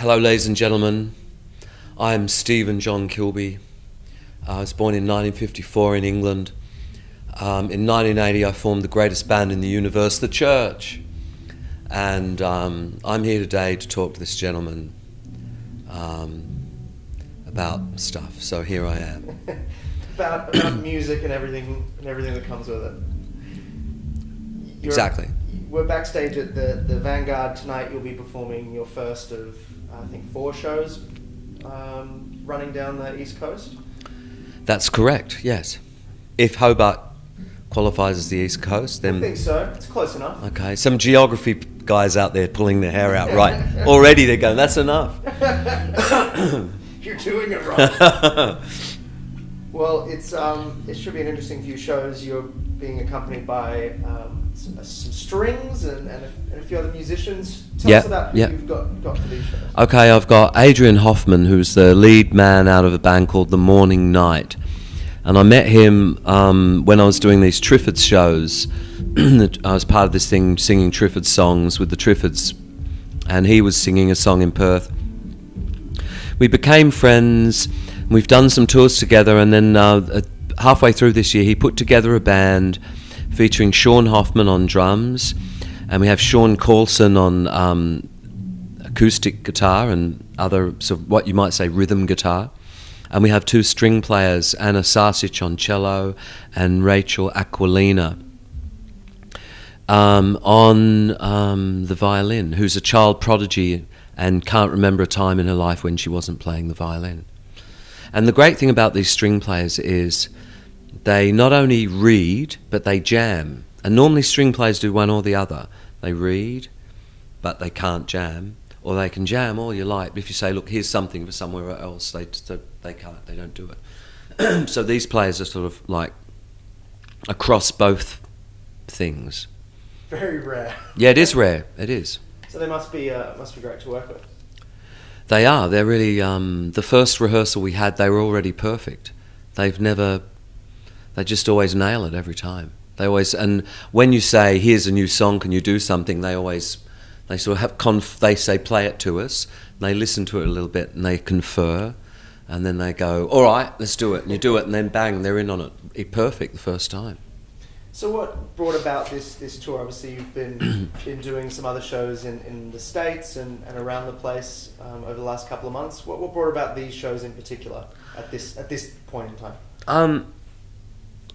Hello, ladies and gentlemen. I'm Steve and John Kilbey. I was born in 1954 in England. In 1980, I formed the greatest band in the universe, The Church. And I'm here today to talk to this gentleman about stuff. So here I am. about music and everything that comes with it. Exactly. We're backstage at the Vanguard tonight. You'll be performing your first of, I think, 4 shows running down the East Coast. That's correct, yes. If Hobart qualifies as the East Coast, then... I think so. It's close enough. Okay, some geography guys out there pulling their hair out, right? Already they're going, that's enough. You're doing it right. Well, it should be an interesting few shows. You're being accompanied by some strings and a few other musicians. Tell us about who you've got for these shows. Okay, I've got Adrian Hoffmenn, who's the lead man out of a band called The Morning Night. And I met him when I was doing these Triffids shows. I was part of this thing, singing Triffids songs with the Triffids, and he was singing a song in Perth. We became friends. We've done some tours together, and then halfway through this year, he put together a band featuring Sean Hoffman on drums, and we have Sean Carlson on acoustic guitar and other sort of what you might say rhythm guitar. And we have 2 string players, Anna Sasic on cello and Rachel Aquilina on the violin, who's a child prodigy and can't remember a time in her life when she wasn't playing the violin. And the great thing about these string players is they not only read, but they jam. And normally string players do one or the other. They read, but they can't jam. Or they can jam all you like, but if you say, look, here's something for somewhere else, they can't, they don't do it. So these players are sort of like across both things. Very rare. Yeah, it is rare, it is. So they must be great to work with. They are, they're really, the first rehearsal we had, they were already perfect. They just always nail it every time. And when you say, here's a new song, can you do something, they sort of have they say, play it to us, and they listen to it a little bit, and they confer, and then they go, all right, let's do it, and you do it, and then bang, they're in on it. Perfect the first time. So what brought about this tour? Obviously you've been doing some other shows in the States and around the place over the last couple of months. What brought about these shows in particular at this point in time?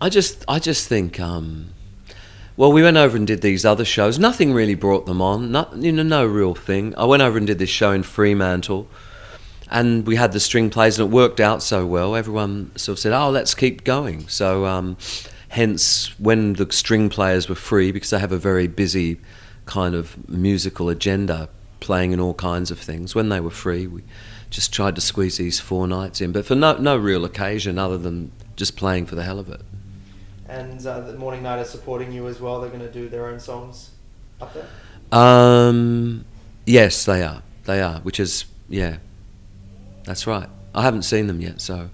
I just think well, we went over and did these other shows. Nothing really brought them on. No real thing. I went over and did this show in Fremantle, and we had the string players, and it worked out so well. Everyone sort of said, "Oh, let's keep going." So, hence, when the string players were free, because they have a very busy kind of musical agenda, playing in all kinds of things. When they were free, we just tried to squeeze these 4 nights in, but for no real occasion other than just playing for the hell of it. And the Morning Night is supporting you as well. They're going to do their own songs up there? Yes, they are. They are, which is, yeah, that's right. I haven't seen them yet, so...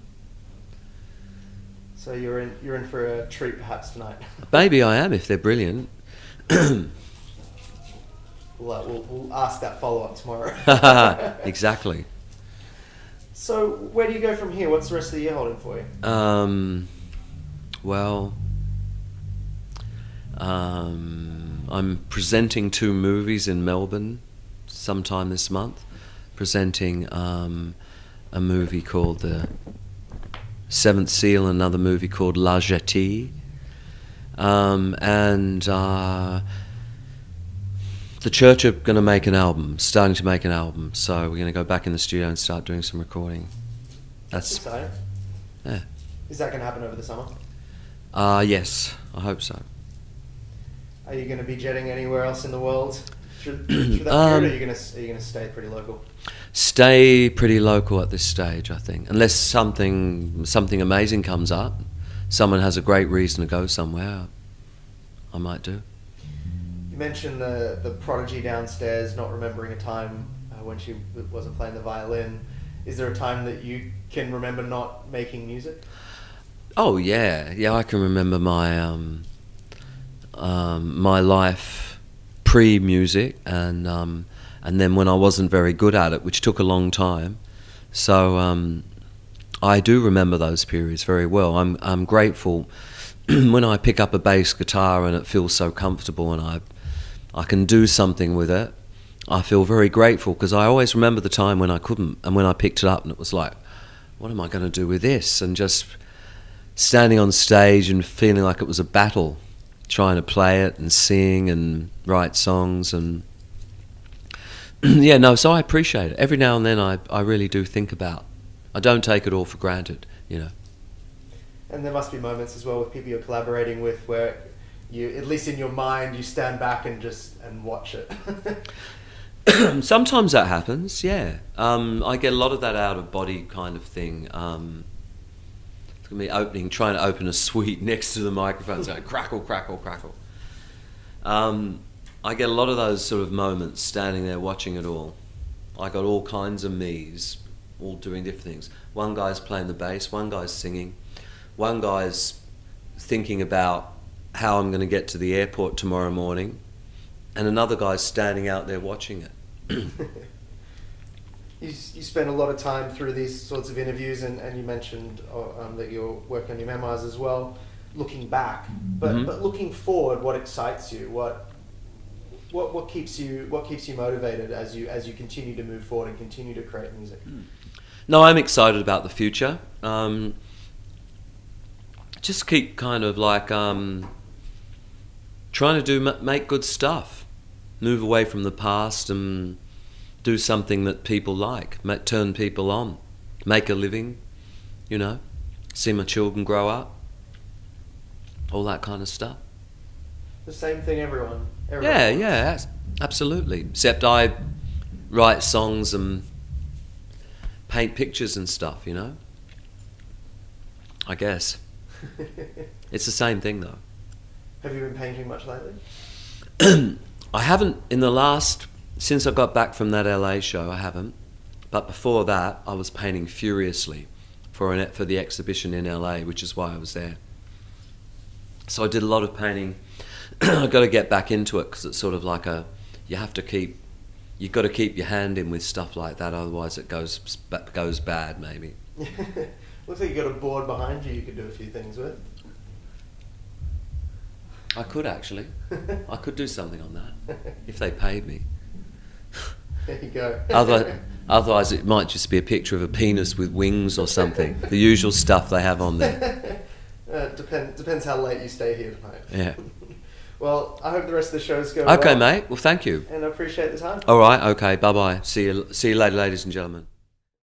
So you're in for a treat perhaps tonight? Maybe I am, if they're brilliant. We'll ask that follow-up tomorrow. Exactly. So where do you go from here? What's the rest of the year holding for you? Well, I'm presenting 2 movies in Melbourne sometime this month. Presenting a movie called The Seventh Seal, and another movie called La Jetée. And the Church are going to make an album, starting to make an album. So we're going to go back in the studio and start doing some recording. That's exciting. Yeah. Is that going to happen over the summer? Yes, I hope so. Are you going to be jetting anywhere else in the world through that period, or are you going to stay pretty local? Stay pretty local at this stage, I think. Unless something amazing comes up, someone has a great reason to go somewhere, I might do. You mentioned the prodigy downstairs not remembering a time when she wasn't playing the violin. Is there a time that you can remember not making music? Oh yeah, I can remember my my life pre-music and and then when I wasn't very good at it, which took a long time. So I do remember those periods very well. I'm grateful when I pick up a bass guitar and it feels so comfortable and I can do something with it. I feel very grateful because I always remember the time when I couldn't, and when I picked it up and it was like, what am I going to do with this? And just standing on stage and feeling like it was a battle, trying to play it and sing and write songs and yeah, no, so I appreciate it. Every now and then I really do think about, I don't take it all for granted, you know. And there must be moments as well with people you're collaborating with where you, at least in your mind, you stand back and watch it. Sometimes that happens, yeah. I get a lot of that out of body kind of thing. Look at me trying to open a sweet next to the microphone, so crackle, crackle, crackle. I get a lot of those sort of moments standing there watching it all. I got all kinds of me's, all doing different things. One guy's playing the bass, one guy's singing, one guy's thinking about how I'm going to get to the airport tomorrow morning, and another guy's standing out there watching it. You spend a lot of time through these sorts of interviews, and you mentioned that you're working on your memoirs as well, looking back. But looking forward, what excites you? What keeps you motivated as you continue to move forward and continue to create music? No, I'm excited about the future. Just keep kind of like trying to make good stuff, move away from the past and do something that people like, turn people on, make a living, you know, see my children grow up, all that kind of stuff. The same thing everyone yeah, absolutely. Except I write songs and paint pictures and stuff, you know. I guess. It's the same thing though. Have you been painting much lately? I haven't since I got back from that LA show, I haven't. But before that, I was painting furiously for the exhibition in LA, which is why I was there. So I did a lot of painting. I've got to get back into it because it's sort of like you've got to keep your hand in with stuff like that, otherwise it goes bad maybe. Looks like you got a board behind you could do a few things with. I could actually. I could do something on that if they paid me. There you go. Otherwise it might just be a picture of a penis with wings or something. The usual stuff they have on there. Depends how late you stay here tonight. Yeah. Well, I hope the rest of the shows go well. Okay, mate. Well, thank you. And I appreciate the time. All right. Okay. Bye-bye. See you later, ladies and gentlemen.